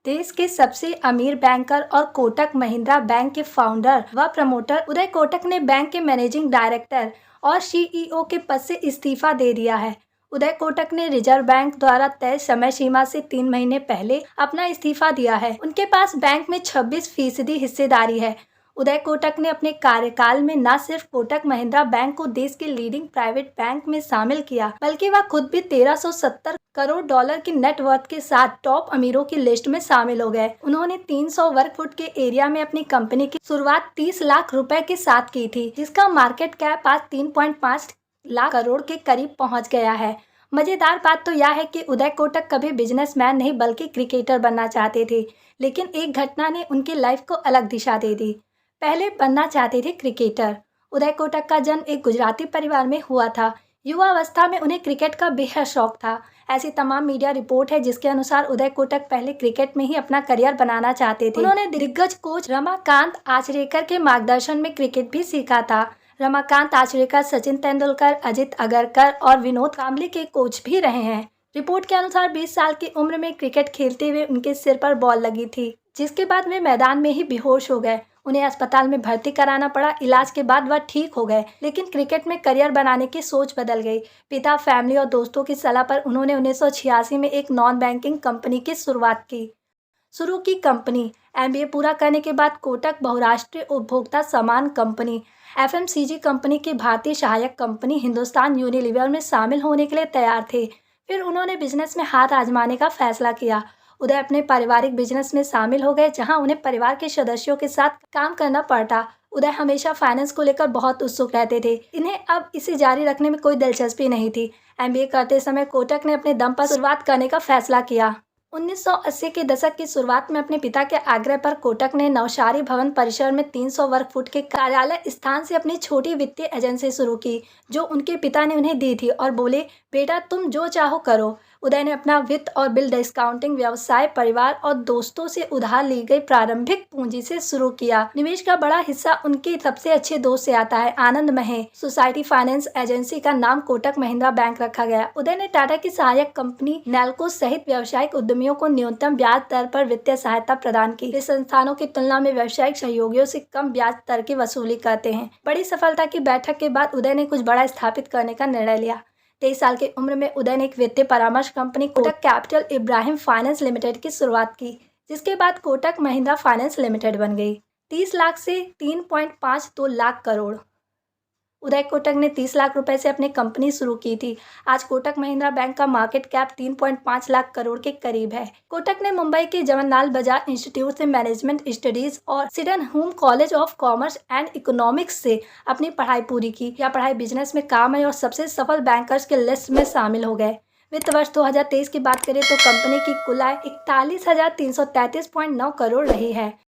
देश के सबसे अमीर बैंकर और कोटक महिंद्रा बैंक के फाउंडर व प्रमोटर उदय कोटक ने बैंक के मैनेजिंग डायरेक्टर और सीईओ के पद से इस्तीफा दे दिया है। उदय कोटक ने रिजर्व बैंक द्वारा तय समय सीमा से 3 महीने पहले अपना इस्तीफा दिया है। उनके पास बैंक में 26% हिस्सेदारी है। उदय कोटक ने अपने कार्यकाल में न सिर्फ कोटक महिंद्रा बैंक को देश के लीडिंग प्राइवेट बैंक में शामिल किया, बल्कि वह खुद भी 1370 करोड़ डॉलर की नेटवर्थ के साथ टॉप अमीरों की लिस्ट में शामिल हो गए। उन्होंने 300 वर्ग फुट के एरिया में अपनी कंपनी की शुरुआत 30 लाख रुपए के साथ की थी, जिसका मार्केट कैप आज 3.5 लाख करोड़ के करीब पहुंच गया है। मजेदार बात तो यह है कि उदय कोटक कभी बिजनेसमैन नहीं बल्कि क्रिकेटर बनना चाहते थे, लेकिन एक घटना ने उनकी लाइफ को अलग दिशा दे दी। पहले बनना चाहते थे क्रिकेटर। उदय कोटक का जन्म एक गुजराती परिवार में हुआ था। युवावस्था में उन्हें क्रिकेट का बेहद शौक था। ऐसी तमाम मीडिया रिपोर्ट है जिसके अनुसार उदय कोटक पहले क्रिकेट में ही अपना करियर बनाना चाहते थे। उन्होंने दिग्गज कोच रमाकांत आचरेकर के मार्गदर्शन में क्रिकेट भी सीखा था। रमाकांत आचरेकर सचिन तेंदुलकर, अजित अगरकर और विनोद कांबली के कोच भी रहे हैं। रिपोर्ट के अनुसार 20 साल की उम्र में क्रिकेट खेलते हुए उनके सिर पर बॉल लगी थी, जिसके बाद वे मैदान में ही बेहोश हो गए। उन्हें अस्पताल में भर्ती कराना पड़ा। इलाज के बाद वह ठीक हो गए, लेकिन क्रिकेट में करियर बनाने की सोच बदल गई। पिता, फैमिली और दोस्तों की सलाह पर उन्होंने 1986 में एक नॉन बैंकिंग कंपनी की शुरू की कंपनी। एमबीए पूरा करने के बाद कोटक बहुराष्ट्रीय उपभोक्ता सामान कंपनी एफएमसीजी कंपनी की भारतीय सहायक कंपनी हिंदुस्तान यूनिलीवर में शामिल होने के लिए तैयार थे। फिर उन्होंने बिजनेस में हाथ आजमाने का फैसला किया। उदय अपने पारिवारिक बिजनेस में शामिल हो गए, जहां उन्हें परिवार के सदस्यों के साथ काम करना पड़ता। उदय हमेशा फाइनेंस को लेकर बहुत उत्सुक रहते थे। इन्हें अब इसे जारी रखने में कोई दिलचस्पी नहीं थी। एमबीए करते समय कोटक ने अपने दम पर शुरुआत करने का फैसला किया। 1980 के दशक की शुरुआत में अपने पिता के आग्रह पर कोटक ने नवसारी भवन परिसर में 300 वर्ग फुट के कार्यालय स्थान से अपनी छोटी वित्तीय एजेंसी शुरू की, जो उनके पिता ने उन्हें दी थी और बोले, बेटा तुम जो चाहो करो। उदय ने अपना वित्त और बिल डिस्काउंटिंग व्यवसाय परिवार और दोस्तों से उधार ली गई प्रारंभिक पूंजी से शुरू किया। निवेश का बड़ा हिस्सा उनके सबसे अच्छे दोस्त से आता है, आनंद महे। सोसाइटी फाइनेंस एजेंसी का नाम कोटक महिंद्रा बैंक रखा गया। उदय ने टाटा की सहायक कंपनी नैल्को सहित व्यावसायिक उद्यमियों को न्यूनतम ब्याज दर पर वित्तीय सहायता प्रदान की। वे संस्थानों की तुलना में व्यावसायिक सहयोगियों से कम ब्याज दर की वसूली करते हैं। बड़ी सफलता की बैठक के बाद उदय ने कुछ बड़ा स्थापित करने का निर्णय लिया। 23 साल की उम्र में उदय ने एक वित्तीय परामर्श company Kotak capital Ibrahim finance limited की शुरुआत की, जिसके बाद कोटक महिंद्रा फाइनेंस लिमिटेड बन गई। 30 लाख से 3.52 लाख करोड़। उदय कोटक ने 30 लाख रुपए से अपनी कंपनी शुरू की थी। आज कोटक महिंद्रा बैंक का मार्केट कैप 3.5 लाख करोड़ के करीब है। कोटक ने मुंबई के जवाहरलाल बाजार इंस्टीट्यूट से मैनेजमेंट स्टडीज और Sydenham college of commerce and economics से अपनी पढ़ाई पूरी की। यह पढ़ाई बिजनेस में काम आई और सबसे सफल बैंकर्स के लिस्ट में शामिल हो गए। वित्त वर्ष 2023 की बात करें तो कंपनी की कुल आय 41,333.9 करोड़ रही है।